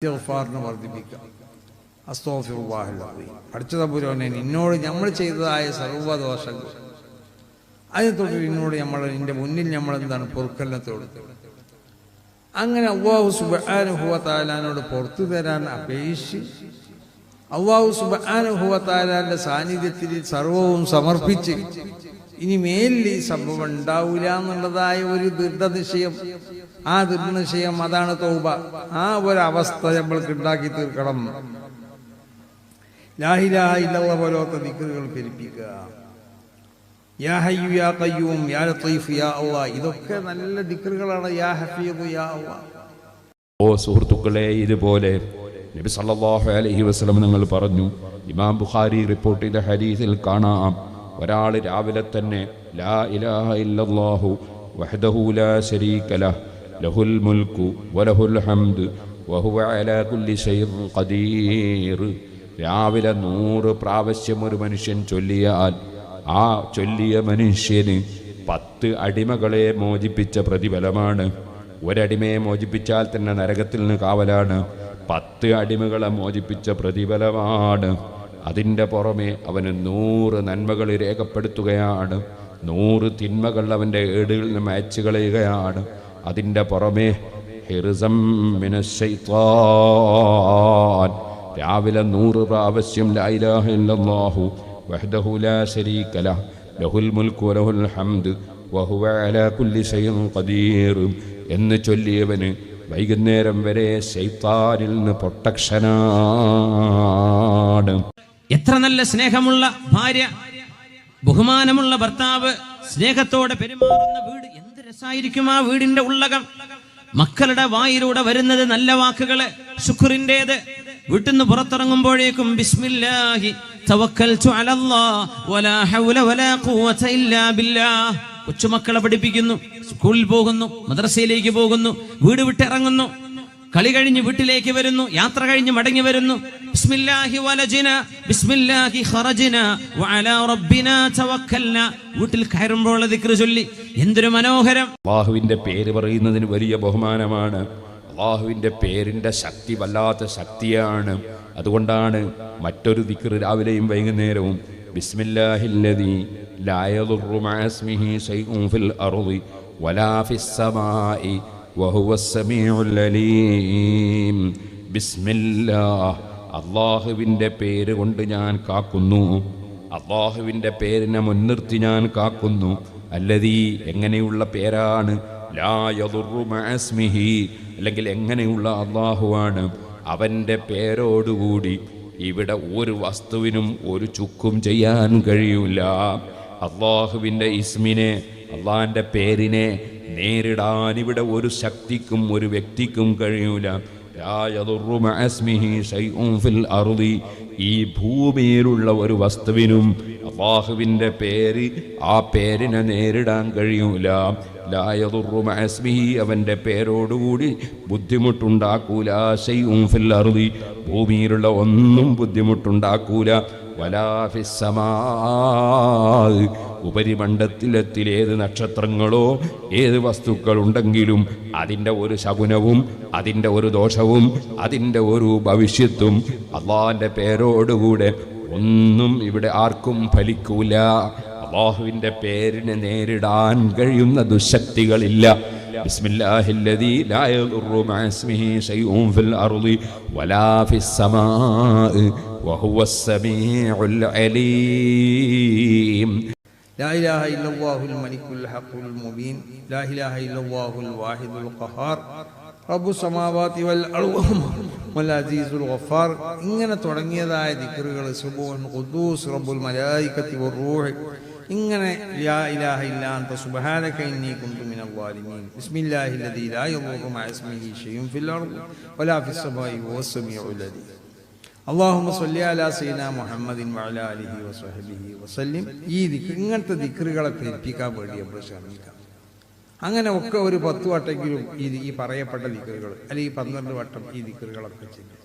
ഇസ്തിഗ്ഫാറിനെ വർദ്ധിപ്പിക്കുക. അസ്തഗ്ഫിറുല്ലാഹൽ അസീം. പഠിച്ച തമ്പുരാനെ, നിന്നോട് നമ്മൾ ചെയ്തതായ സർവ്വദോഷങ്ങൾ അതിനെ തൊട്ട് നിന്നോട് നിന്റെ മുന്നിൽ നമ്മൾ എന്താണ് പൊറുക്കലിനത്തോട്. അങ്ങനെ അല്ലാഹു സുബ്ഹാനഹു വ തആലയോട് പുറത്തു തരാൻ അപേക്ഷിച്ച് അല്ലാഹു സുബ്ഹാനഹു വ തആലയുടെ സാന്നിധ്യത്തിൽ സർവവും സമർപ്പിച്ച് ഇനി മേലിൽ ഈ സംഭവം ഉണ്ടാവില്ല എന്നുള്ളതായ ഒരു ദൃഢനിശ്ചയം, ആ ദൃഢനിശ്ചയം അതാണ് തൗബ. ആ ഒരവസ്ഥ നമ്മൾക്ക് ഉണ്ടാക്കി തീർക്കണം. ലാ ഇലാഹ ഇല്ലല്ലാഹ് പോലത്തെ ദിക്റുകൾ പെരുപ്പിക്കുക. യാ ഹയ്യു യാ ഖയ്യൂം യാ ലത്തീഫ് യാ അല്ലാഹ്, ഇതൊക്കെ നല്ല ദിക്റുകളാണ്. യാ ഹഫീദ് യാ അല്ലാഹ്. ഓ സുഹൃത്തുക്കളെ, ഇതുപോലെ നബി സല്ലല്ലാഹു അലൈഹി വസല്ലം നിങ്ങൾ പറഞ്ഞു, ഇമാം ബുഖാരി റിപ്പോർട്ട് ചെയ്ത ഹദീസിൽ കാണാം, ഒരാൾ രാവിലെ തന്നെ ലാ ഇലാഹ ഇല്ലല്ലാഹു വഹ്ദഹു ലാ ശരീക ലഹ് ലഹുൽ മുൽക്കു വലഹുൽ ഹംദ് വഹുവ അലാ കുല്ലി ഷൈഇൻ ഖദീർ, രാവിലെ 100 പ്രാവശ്യം ഒരു മനുഷ്യൻ ചൊല്ലിയാൽ ആ ചൊല്ലിയ മനുഷ്യന് 10 അടിമകളെ മോചിപ്പിച്ച പ്രതിഫലമാണ്. ഒരടിമയെ മോചിപ്പിച്ചാൽ തന്നെ നരകത്തിൽ നിന്ന് കാവലാണ്. 10 അടിമകളെ മോചിപ്പിച്ച പ്രതിഫലമാണ്. അതിൻ്റെ പുറമെ അവന് 100 നന്മകൾ രേഖപ്പെടുത്തുകയാണ്. 100 തിന്മകൾ അവൻ്റെ ഏടുകളിൽ നിന്ന് മായ്ച്ചു കളയുകയാണ്. അതിൻ്റെ പുറമെ ഹിർസം മിനശ് ശൈത്താൻ, രാവിലെ 100 പ്രാവശ്യം ലാ ഇലാഹ ഇല്ലല്ലാഹു വഹ്ദഹു ലാ ശരീക ലഹ് ലഹുൽ മുൽക്കു വലഹുൽ ഹംദ് വഹുവ അലാ കുല്ലി ഷൈഇൻ ഖദീർ എന്ന് ചൊല്ലിയവന് വൈകുന്നേരം വരെ ശൈത്താനിൽ നിന്ന് പ്രൊട്ടക്ഷനാണ്. എത്ര നല്ല സ്നേഹമുള്ള ഭാര്യ, ബഹുമാനമുള്ള ഭർത്താവ്, സ്നേഹത്തോടെ പെരുമാറുന്ന വീട്, എന്ത് രസായിരിക്കും ആ വീടിന്റെ ഉള്ളകം. മക്കളുടെ വായിലൂടെ വരുന്നത് നല്ല വാക്കുകള്, ശുക്രിന്റേത്. വീട്ടിൽ നിന്ന് പുറത്തിറങ്ങുമ്പോഴേക്കും ബിസ്മില്ലാഹി തവക്കൽതു അലല്ലാഹ് വലാ ഹൗല വലാ ഖുവത ഇല്ലാ ബില്ലാഹ്. കൊച്ചുമക്കളെ പഠിപ്പിക്കുന്നു, സ്കൂളിൽ പോകുന്നു, മദ്രസയിലേക്ക് പോകുന്നു, വീട് വിട്ടിറങ്ങുന്നു, കളി കഴിഞ്ഞ് വീട്ടിലേക്ക് വരുന്നു, യാത്ര കഴിഞ്ഞ് മടങ്ങി വരുന്നു. ബിസ്മില്ലാഹി വലജിന ബിസ്മില്ലാഹി ഖറജന വഅലാ റബ്ബിനാ തവക്കൽന. വീട്ടിൽ കയറുമ്പോൾ ദിക്ർ ചൊല്ലി, എന്തൊരു മനോഹരം. അല്ലാഹുവിൻ്റെ പേര് പറയുന്നതിന് വലിയ ബഹുമാനമാണ്. അല്ലാഹുവിൻ്റെ പേരിൻ്റെ ശക്തി വല്ലാത്ത ശക്തിയാണ്. അതുകൊണ്ടാണ് മറ്റൊരു ദിക്ർ രാവിലെയും വൈകുന്നേരവും ബിസ്മില്ലാഹില്ലദീ ലാ യദുറു മഅ ഇസ്മിഹി ശൈഉൻ ഫിൽ അർളി വലാ ഫിസ് സമാഇ വഹുവസ് സമീഉൽ അലീം. ബിസ്മില്ലാഹ്, അല്ലാഹുവിൻ്റെ പേര് കൊണ്ട് ഞാൻ കാക്കുന്നു. അല്ലാഹുവിൻ്റെ പേരിനെ മുൻനിർത്തി ഞാൻ കാക്കുന്നു. അല്ലദീ, എങ്ങനെയുള്ള പേരാണ്? ലാ യദുറു മഅ ഇസ്മിഹി, അല്ലെങ്കിൽ എങ്ങനെയുള്ള അല്ലാഹുവാണ്? അവൻ്റെ പേരോടുകൂടി ഇവിടെ ഒരു വസ്തുവിനും ഒരു ചുക്കും ചെയ്യാൻ കഴിയൂല. അല്ലാഹുവിൻ്റെ ഇസ്മിനെ, അള്ളാഹിൻ്റെ പേരിനെ നേരിടാൻ ഇവിടെ ഒരു ശക്തിക്കും ഒരു വ്യക്തിക്കും കഴിയൂല. ലാ യദുറു മഅ ഇസ്മിഹി ശൈഉൻ ഫിൽ അർളി, ഈ ഭൂമിയിലുള്ള ഒരു വസ്തുവിനും അല്ലാഹുവിൻ്റെ പേര്, ആ പേരിനെ നേരിടാൻ കഴിയൂല. ലാ യദുറു മഅ ഇസ്മിഹി, അവൻ്റെ പേരോടുകൂടി ബുദ്ധിമുട്ടുണ്ടാക്കൂല. ശൈഉൻ ഫിൽ അർളി, ഭൂമിയിലുള്ള ഒന്നും ബുദ്ധിമുട്ടുണ്ടാക്കൂല. വലാ ഫിസ് സമാ, ഉപരിമണ്ഡലത്തിലേത് നക്ഷത്രങ്ങളോ ഏത് വസ്തുക്കളുണ്ടെങ്കിലും അതിൻ്റെ ഒരു ശകുനവും അതിൻ്റെ ഒരു ദോഷവും അതിൻ്റെ ഒരു ഭവിഷ്യത്തും അള്ളാഹിൻ്റെ പേരോടുകൂടെ ഒന്നും ഇവിടെ ആർക്കും ഫലിക്കൂല. അള്ളാഹുവിൻ്റെ പേരിനെ നേരിടാൻ കഴിയുന്ന ദുശക്തികളില്ല. ബിസ്മില്ലാഹില്ലദീ ലാ യദുറു മഅ ഇസ്മിഹി ശൈഉൻ ഫിൽ അർളി വലാ ഫിസ് സമാഇ വഹുവസ് സമീഉൽ അലീം. ലാ ഇലാഹ ഇല്ലല്ലാഹുൽ മലിക്കുൽ ഹഖുൽ മുബീൻ ലാ ഇലാഹ ഇല്ലല്ലാഹുൽ വാഹിദുൽ ഖഹാർ റബ്ബുസ് സമാവാതി വൽ അർളി വൽ അസീസുൽ ഗഫാർ. ഇങ്ങനെ തുടങ്ങിയതായ ദിക്റുകൾ, സുബ്ഹാൻ ഖുദ്ദൂസ് റബ്ബുൽ മലായികത്തി വറൂഹ്, ഇങ്ങനെ ലാ ഇലാഹ ഇല്ലാ അൻത സുബ്ഹാനക ഇന്നി കുന്തു മിനൽ ളാലിമീൻ. ബിസ്മില്ലാഹില്ലദീ ലാ യദുറു മഅ ഇസ്മിഹി ശൈഉൻ ഫിൽ അർളി വലാ ഫിസ് സമാഇ വഹുവസ് സമീഉൽ അലീം. അല്ലാഹുമ്മ സ്വല്ലി അലാ സയ്യിദിനാ മുഹമ്മദിൻ വഅലാ ആലിഹി വസഹ്ബിഹി വസല്ലിം. ഈ ഇങ്ങനത്തെ ദിക്റുകളെ പെരുപ്പിക്കാൻ വേണ്ടി നമ്മൾ ശ്രമിക്കാം. അങ്ങനെ ഒക്കെ ഒരു 10 വട്ടെങ്കിലും ഈ പറയപ്പെട്ട ദിക്റുകൾ, അല്ലെങ്കിൽ 12 വട്ടം ഈ ദിക്റുകളൊക്കെ ചെയ്യും.